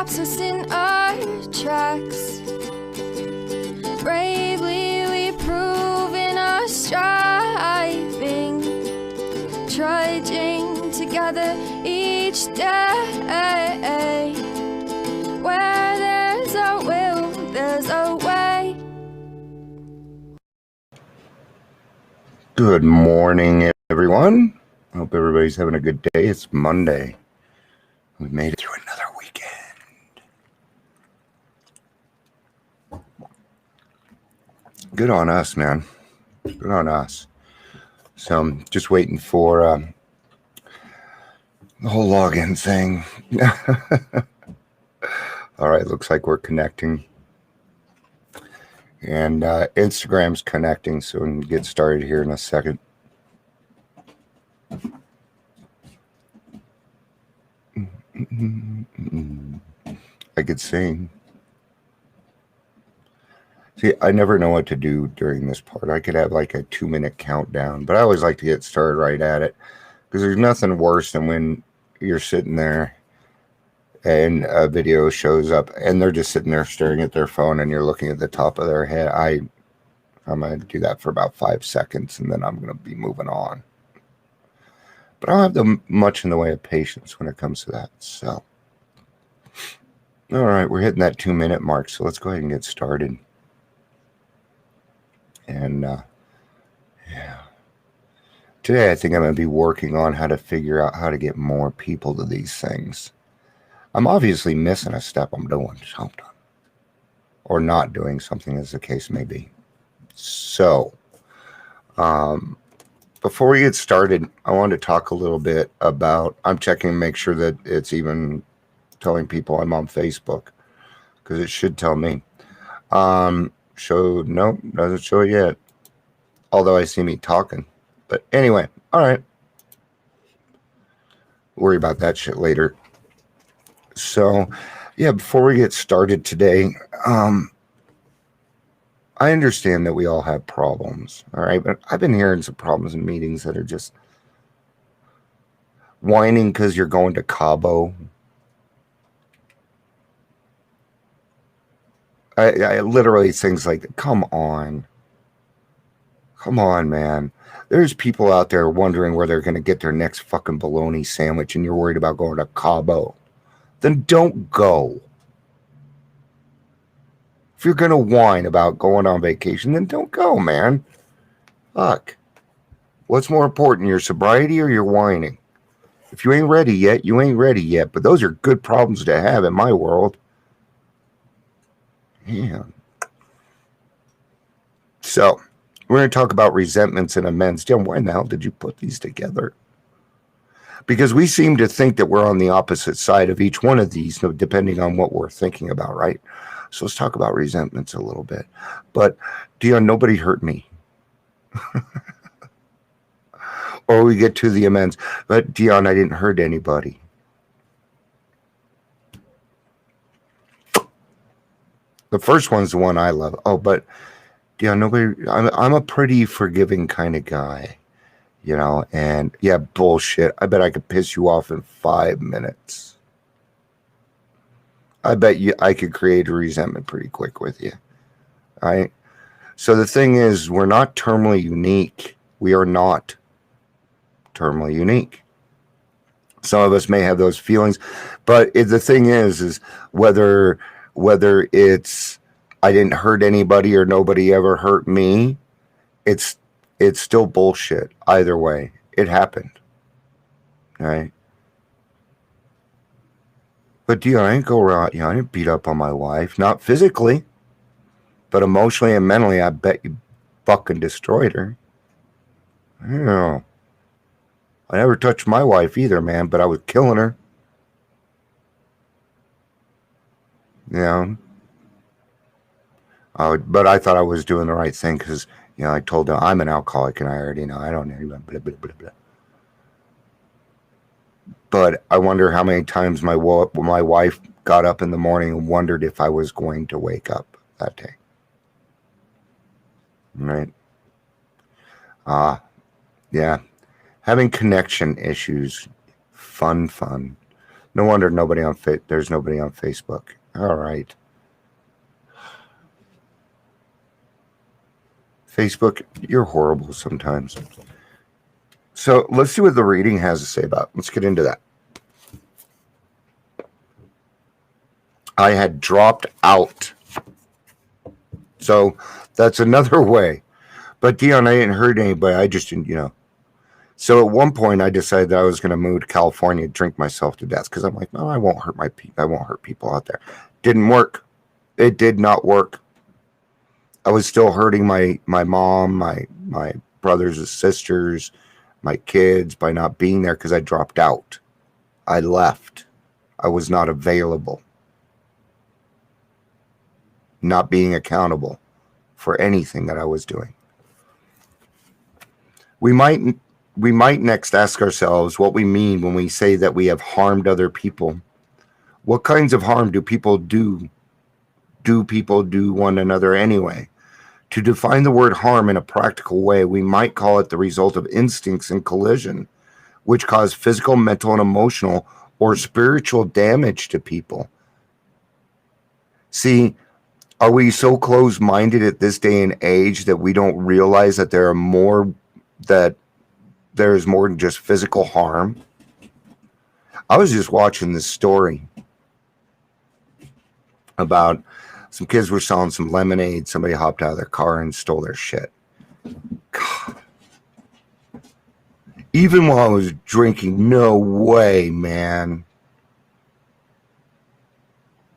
stops us in our tracks. Bravely we prove in our striving, trudging together each day. Where there's a will, there's a way. Good morning, everyone. I hope everybody's having a good day. It's Monday. We've made it through another weekend. Good on us, man. Good on us. So I'm just waiting for the whole login thing. All right, looks like we're connecting. And Instagram's connecting, so we can get started here in a second. I could sing. See, I never know what to do during this part. I could have like a 2-minute countdown, but I always like to get started right at it because there's nothing worse than when you're sitting there and a video shows up and they're just sitting there staring at their phone and you're looking at the top of their head. I'm going to do that for about 5 seconds and then I'm going to be moving on. But I don't have much in the way of patience when it comes to that. So, all right, we're hitting that 2-minute mark. So let's go ahead and get started. And yeah, today I think I'm going to be working on how to figure out how to get more people to these things. I'm obviously missing a step. I'm doing something or not doing something, as the case may be. So, before we get started, I wanted to talk a little bit about, I'm checking to make sure that it's even telling people I'm on Facebook, because it should tell me. Nope, doesn't show it yet. Although I see me talking. But anyway, all right. Worry about that shit later. So, yeah, before we get started today, I understand that we all have problems, all right? But I've been hearing some problems in meetings that are just whining because you're going to Cabo. I literally things like, come on, man. There's people out there wondering where they're going to get their next fucking bologna sandwich and you're worried about going to Cabo. Then don't go. If you're going to whine about going on vacation, then don't go, man. Fuck. What's more important, your sobriety or your whining? If you ain't ready yet, you ain't ready yet. But those are good problems to have in my world. Yeah. So, we're going to talk about resentments and amends. Jim, why in the hell did you put these together? Because we seem to think that we're on the opposite side of each one of these, depending on what we're thinking about, right? So let's talk about resentments a little bit. But, Dion, nobody hurt me. Or we get to the amends. But, Dion, I didn't hurt anybody. The first one's the one I love. Oh, but, Dion, I'm a pretty forgiving kind of guy. You know, and yeah, bullshit. I bet I could piss you off in 5 minutes. I bet I could create a resentment pretty quick with you. All right. So the thing is, we're not terminally unique. We are not terminally unique. Some of us may have those feelings, but the thing is whether it's I didn't hurt anybody or nobody ever hurt me, it's still bullshit. Either way, it happened. All right. But Dion, I didn't go around, I didn't beat up on my wife. Not physically, but emotionally and mentally, I bet you fucking destroyed her. You know, I never touched my wife either, man, but I was killing her. You know? But I thought I was doing the right thing because, you know, I told them I'm an alcoholic and I already know. I don't know. Blah, blah, blah, blah. But I wonder how many times my wife got up in the morning and wondered if I was going to wake up that day. Right? Yeah. Having connection issues. Fun. No wonder there's nobody on Facebook. All right. Facebook, you're horrible sometimes. So let's see what the reading has to say about it. Let's get into that. I had dropped out. So that's another way. But Dion, I didn't hurt anybody. I just didn't. So at one point, I decided that I was going to move to California and drink myself to death because I'm like, no, I won't hurt I won't hurt people out there. Didn't work. It did not work. I was still hurting my mom, my brothers and sisters, my kids by not being there because I dropped out. I left. I was not available. Not being accountable for anything that I was doing. We might next ask ourselves what we mean when we say that we have harmed other people. What kinds of harm do people do? Do people do one another anyway? To define the word harm in a practical way, we might call it the result of instincts in collision, which cause physical, mental, and emotional or spiritual damage to people. See, are we so close-minded at this day and age that we don't realize that there's more than just physical harm? I was just watching this story about some kids were selling some lemonade. Somebody hopped out of their car and stole their shit. God. Even while I was drinking, no way, man.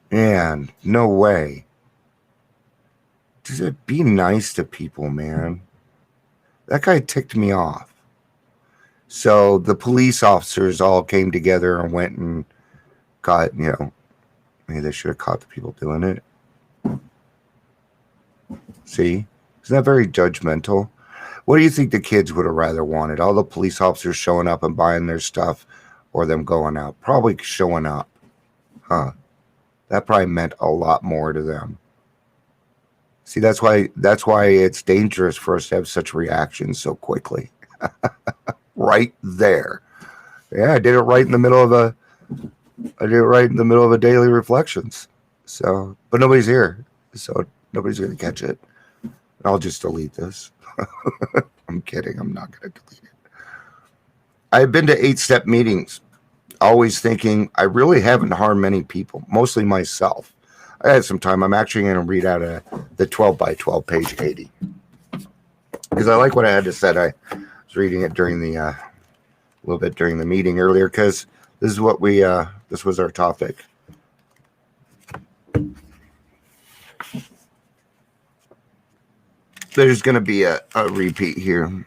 Man, no way. Just be nice to people, man. That guy ticked me off. So the police officers all came together and went and got, maybe they should have caught the people doing it. See? Isn't that very judgmental? What do you think the kids would have rather wanted? All the police officers showing up and buying their stuff or them going out? Probably showing up. Huh. That probably meant a lot more to them. See, that's why it's dangerous for us to have such reactions so quickly. Right there. Yeah, I did it right in the middle of a daily reflections. So, but nobody's here. So nobody's going to catch it. I'll just delete this. I'm kidding. I'm not going to delete it. I've been to 8-step meetings, always thinking I really haven't harmed many people, mostly myself. I had some time. I'm actually going to read out the 12 by 12 page 80 because I like what I had to say. I was reading it during a little bit during the meeting earlier because this is what this was our topic. There's going to be a repeat here.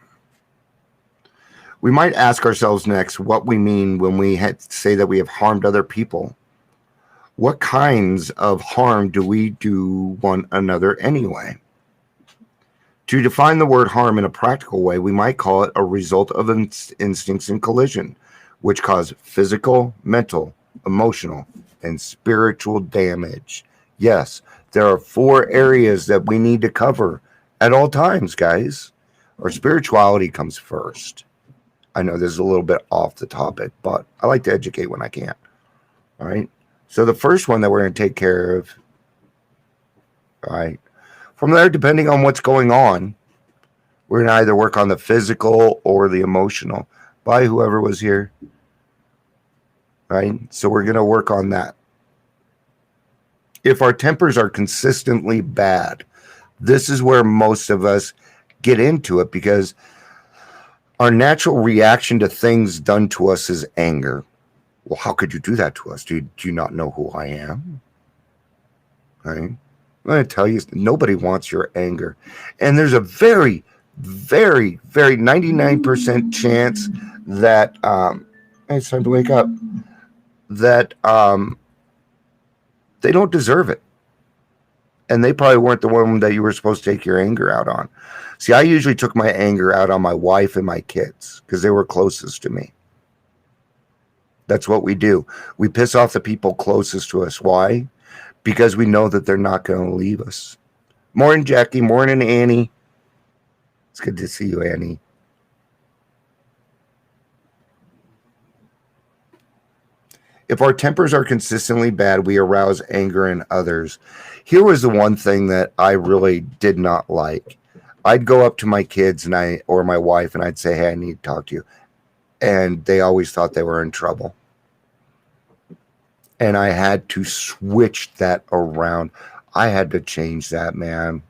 We might ask ourselves next what we mean when we say that we have harmed other people. What kinds of harm do we do one another anyway? To define the word harm in a practical way, we might call it a result of instincts in collision, which cause physical, mental, emotional, and spiritual damage. Yes, there are 4 areas that we need to cover at all times, guys. Our spirituality comes first. I know this is a little bit off the topic, but I like to educate when I can. All right. So the first one that we're going to take care of, all right, from there, depending on what's going on, we're going to either work on the physical or the emotional. By whoever was here, right? So we're going to work on that. If our tempers are consistently bad, this is where most of us get into it because our natural reaction to things done to us is anger. Well, how could you do that to us? Do you not know who I am? Right? I'm going to tell you, nobody wants your anger. And there's a very, very, very 99% chance that, it's time to wake up, that they don't deserve it. And they probably weren't the one that you were supposed to take your anger out on. See, I usually took my anger out on my wife and my kids because they were closest to me. That's what we do. We piss off the people closest to us. Why? Because we know that they're not going to leave us. Morning, Jackie. Morning, Annie. It's good to see you, Annie. If our tempers are consistently bad, we arouse anger in others. Here was the one thing that I really did not like. I'd go up to my kids and or my wife and I'd say, "Hey, I need to talk to you." And they always thought they were in trouble. And I had to switch that around. I had to change that, man.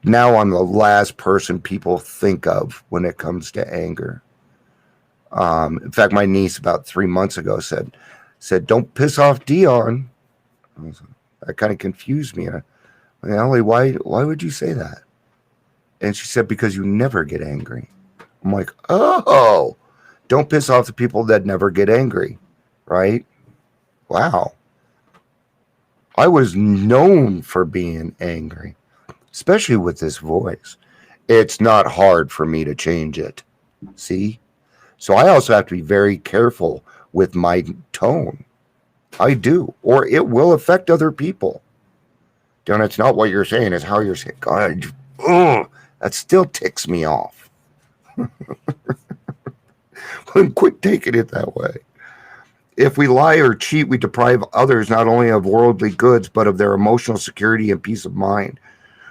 Now I'm the last person people think of when it comes to anger. In fact, my niece about 3 months ago said, "Don't piss off Dion." That kind of confused me. Ellie, why would you say that? And she said, "Because you never get angry." I'm like, oh, don't piss off the people that never get angry, right? Wow. I was known for being angry, especially with this voice. It's not hard for me to change it. See? So I also have to be very careful with my tone. I do, or it will affect other people. Don't, it's not what you're saying, it's how you're saying. God, that still ticks me off. Quit taking it that way. If we lie or cheat, we deprive others not only of worldly goods, but of their emotional security and peace of mind.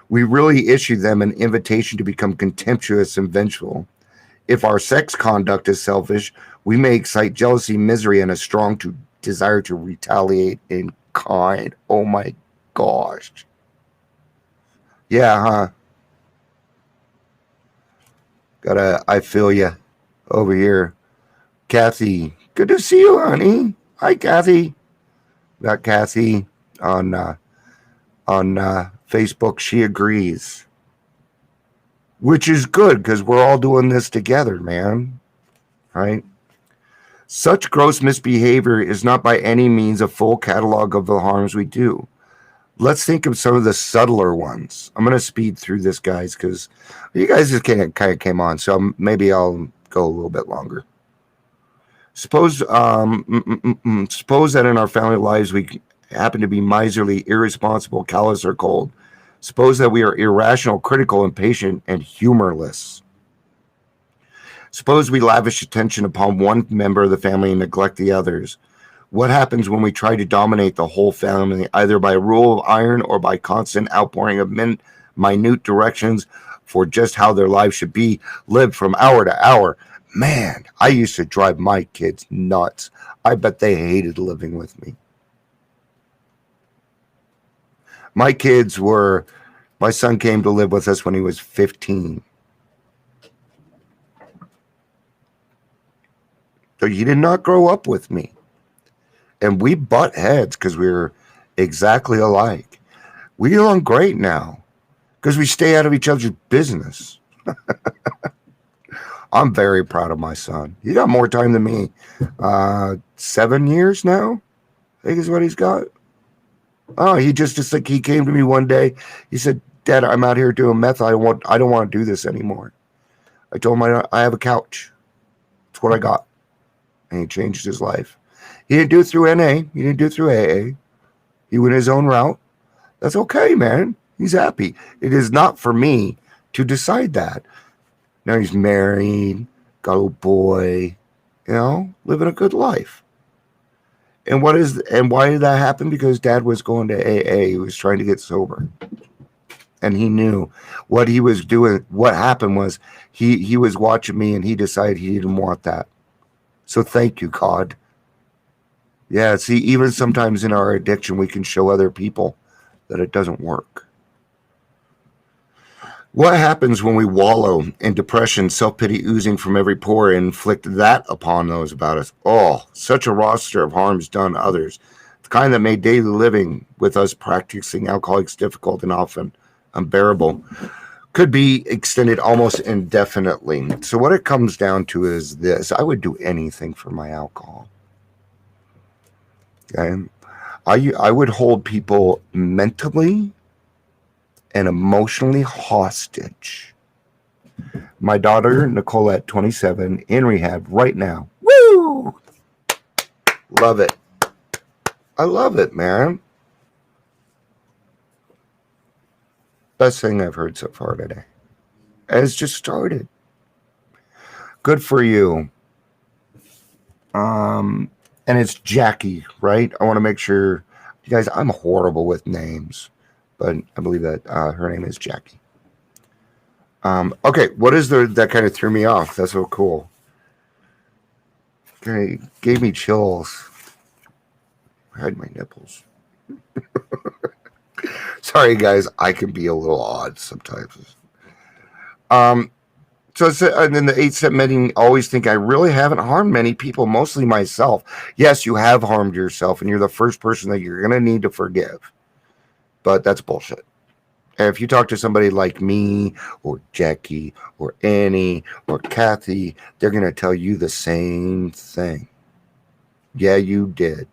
We really issue them an invitation to become contemptuous and vengeful. If our sex conduct is selfish, we may excite jealousy, misery, and a strong desire to retaliate in kind. Oh my gosh. Yeah, huh? I feel you over here. Kathy, good to see you, honey. Hi, Kathy. Got Kathy on Facebook. She agrees, which is good because we're all doing this together, man. Right? Such gross misbehavior is not by any means a full catalog of the harms we do. Let's think of some of the subtler ones. I'm going to speed through this, guys, because you guys just kind of came on, so maybe I'll go a little bit longer. Suppose that in our family lives we happen to be miserly, irresponsible, callous, or cold. Suppose that we are irrational, critical, impatient, and humorless. Suppose we lavish attention upon one member of the family and neglect the others. What happens when we try to dominate the whole family, either by rule of iron or by constant outpouring of minute directions for just how their lives should be lived from hour to hour? Man, I used to drive my kids nuts. I bet they hated living with me. My son came to live with us when he was 15. So he did not grow up with me. And we butt heads because we were exactly alike. We get along great now because we stay out of each other's business. I'm very proud of my son. He got more time than me. 7 years now, I think is what he's got. Oh, he just like he came to me one day. He said, "Dad, I'm out here doing meth. I don't want to do this anymore." I told him I have a couch. It's what I got. And he changed his life. He didn't do it through NA. He didn't do it through AA. He went his own route. That's okay, man. He's happy. It is not for me to decide that. Now he's married, got a little boy, living a good life. And why did that happen? Because Dad was going to AA. He was trying to get sober. And he knew what he was doing. What happened was he was watching me and he decided he didn't want that. So thank you, God. Yeah, see, even sometimes in our addiction, we can show other people that it doesn't work. What happens when we wallow in depression, self-pity oozing from every pore, and inflict that upon those about us? Oh, such a roster of harms done others, the kind that made daily living with us practicing alcoholics difficult and often unbearable, could be extended almost indefinitely. So what it comes down to is this. I would do anything for my alcohol. Okay? I would hold people mentally and emotionally hostage. My daughter, Nicolette, 27, in rehab right now. Woo! Love it. I love it, man. Best thing I've heard so far today. And it's just started. Good for you. And it's Jackie, right? I want to make sure, you guys, I'm horrible with names, but I believe that her name is Jackie. Okay, what is that kind of threw me off? That's so cool. Okay, gave me chills. Hide my nipples. Sorry, guys, I can be a little odd sometimes. So it's, and then the 8-step meeting, always think I really haven't harmed many people, mostly myself. Yes, you have harmed yourself, and you're the first person that you're going to need to forgive. But that's bullshit. And if you talk to somebody like me or Jackie or Annie or Kathy, they're going to tell you the same thing. Yeah, you did.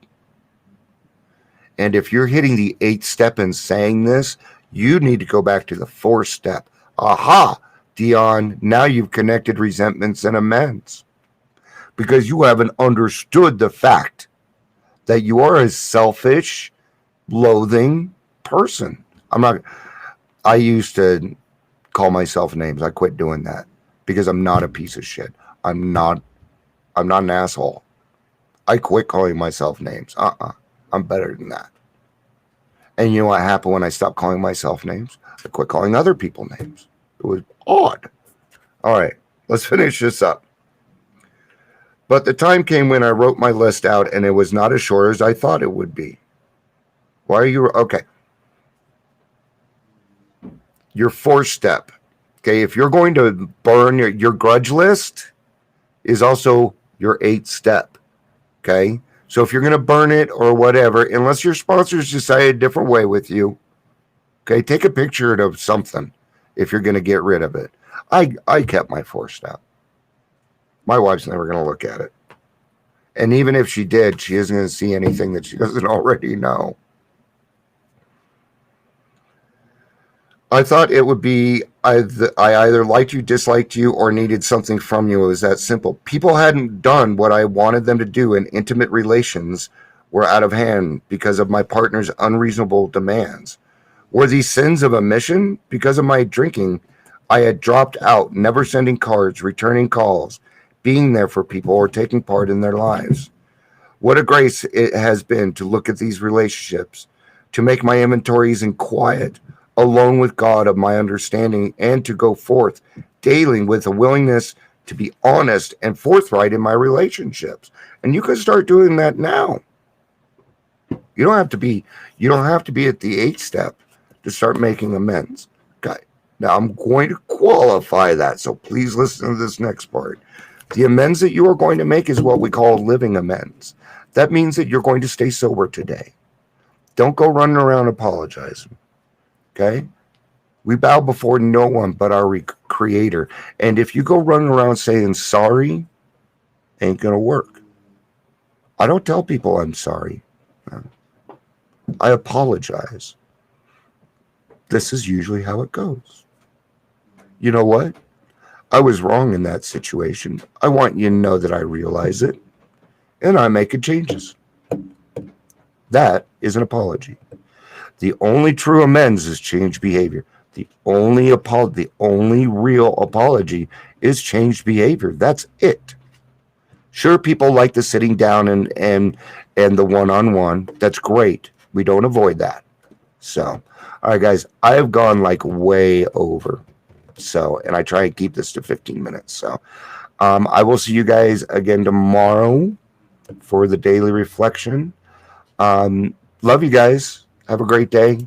And if you're hitting the 8th step and saying this, you need to go back to the 4th step. Aha, Dion, now you've connected resentments and amends. Because you haven't understood the fact that you are a selfish, loathing person. I used to call myself names. I quit doing that because I'm not a piece of shit. I'm not an asshole. I quit calling myself names. I'm better than that. And you know what happened when I stopped calling myself names? I quit calling other people names. It was odd. All right, let's finish this up. But the time came when I wrote my list out and it was not as short as I thought it would be. Why are you okay? Your 4th step. Okay, if you're going to burn your grudge list is also your 8th step. Okay, so if you're going to burn it or whatever, unless your sponsors decide a different way with you, okay, take a picture of something if you're going to get rid of it. I kept my 4th step. My wife's never going to look at it. And even if she did, she isn't going to see anything that she doesn't already know. I thought it would be I either liked you, disliked you, or needed something from you. It was that simple. People hadn't done what I wanted them to do, and intimate relations were out of hand because of my partner's unreasonable demands. Were these sins of omission? Because of my drinking, I had dropped out, never sending cards, returning calls, being there for people, or taking part in their lives. What a grace it has been to look at these relationships, to make my inventories in quiet, alone with God of my understanding, and to go forth daily with a willingness to be honest and forthright in my relationships. And you can start doing that now. You don't have to be at the 8th step to start making amends. Okay. Now I'm going to qualify that, so please listen to this next part. The amends that you are going to make is what we call living amends. That means that you're going to stay sober today. Don't go running around apologizing. Okay? We bow before no one but our Creator. And if you go running around saying sorry, ain't going to work. I don't tell people I'm sorry. I apologize. This is usually how it goes. You know what? I was wrong in that situation. I want you to know that I realize it, and I'm making changes. That is an apology. The only true amends is changed behavior. The only real apology is changed behavior. That's it. Sure, people like the sitting down and the one-on-one. That's great. We don't avoid that. So, all right, guys, I have gone like way over. So, and I try and keep this to 15 minutes. So, I will see you guys again tomorrow for the daily reflection. Love you guys. Have a great day.